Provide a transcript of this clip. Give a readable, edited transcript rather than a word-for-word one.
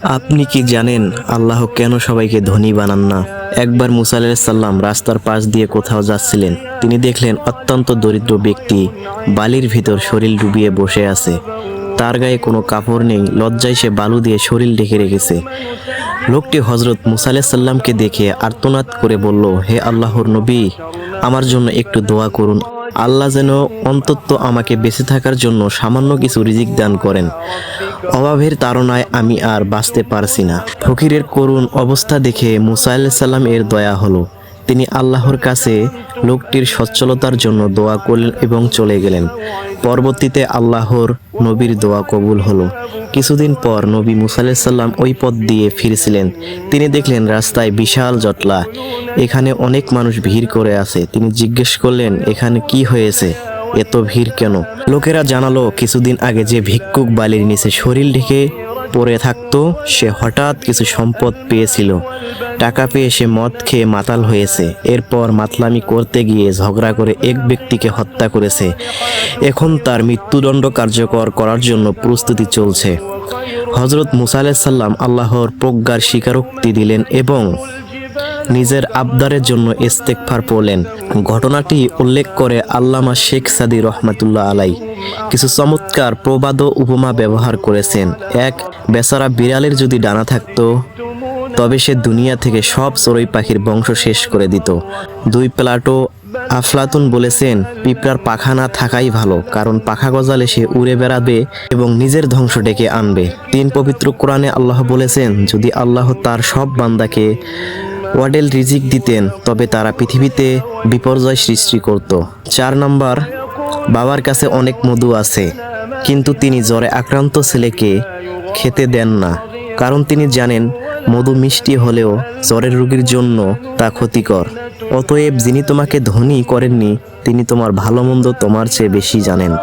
আপনি কি জানেন আল্লাহ কেন সবাইকে ধনী বানান না? একবার মুসা আলাইহিস সালাম রাস্তার পাশ দিয়ে কোথাও যাচ্ছিলেন। তিনি দেখলেন অত্যন্ত দরিদ্র ব্যক্তি বালির ভিতর শরীর ডুবিয়ে বসে আছে। তার গায়ে কোনো কাপড় নেই, লজ্জায় সে বালু দিয়ে শরীর ঢেকে রেখেছে। লোকটি হযরত মুসা আলাইহিস সালামকে দেখে আর্তনাদ করে বলল, হে আল্লাহর নবী, আমার জন্য একটু দোয়া করুন। আল্লাহ যেন অন্তত আমাকে বেঁচে থাকার জন্য সামান্য কিছু রিজিক দান করেন। অভাবের তাড়নায় আমি আর বাঁচতে পারছি না। ফকিরের করুণ অবস্থা দেখে মুসা আলাইহিস সালাম এর দয়া হলো। তিনি আল্লাহর কাছে লোকটির সচ্ছলতার জন্য দোয়া করলেন এবং চলে গেলেন। পরবর্তীতে আল্লাহর নবীর দোয়া কবুল হলো। কিছুদিন পর নবী মুসা আলাইহিস সালাম ওই পথ দিয়ে ফিরছিলেন। তিনি দেখলেন রাস্তায় বিশাল জটলা, এখানে অনেক মানুষ ভিড় করে আছে। তিনি জিজ্ঞেস করলেন, এখানে কি হয়েছে, এত ভিড় কেন? লোকেরা জানালো, কিছুদিন আগে যে ভিক্ষুক বালির নিচে শরীর ঢেকে পড়ে থাকতো, সে হঠাৎ কিছু সম্পদ পেয়েছিল। টাকা পেয়ে সে মদ খেয়ে মাতাল হয়েছে। এরপর মাতলামি করতে গিয়ে ঝগড়া করে এক ব্যক্তিকে হত্যা করেছে। এখন তার মৃত্যুদণ্ড কার্যকর করার জন্য প্রস্তুতি চলছে। হযরত মুসা আলাইহিস সালাম আল্লাহর প্রজ্ঞার স্বীকারোক্তি দিলেন এবং নিজের আবদারের জন্য ইস্তেগফার পড়লেন। ঘটনাটি উল্লেখ করে আল্লামা শেখ সাদি রহমাতুল্লাহ আলাই কিছু চমৎকার প্রবাদ ও উপমা ব্যবহার করেছেন। এক বেচারা বিড়ালের যদি ডানা থাকতো, তবে সে দুনিয়া থেকে সব চড়ুই পাখির বংশ শেষ করে দিত। দুই প্লাটো আফলাতুন বলেছেন, পিঁপড়ার পাখা না থাকাই ভালো, কারণ পাখা গজালে সে উড়ে বেড়াবে এবং নিজের ধ্বংস ডেকে আনবে। তিন পবিত্র কোরআনে আল্লাহ বলেছেন, যদি আল্লাহ তার সব বান্দাকে ওয়াডেল রিজিক দিতেন, তবে তারা পৃথিবীতে বিপর্যয় সৃষ্টি করত। 4 নম্বর, বাবার কাছে অনেক মধু আছে, কিন্তু তিনি জ্বরে আক্রান্ত ছেলেকে খেতে দেন না, কারণ তিনি জানেন মধু মিষ্টি হলেও জ্বরের রোগীর জন্য তা ক্ষতিকর। অতএব যিনি তোমাকে ধনী করেননি, তিনি তোমার ভালো মন্দ তোমার চেয়ে বেশি জানেন।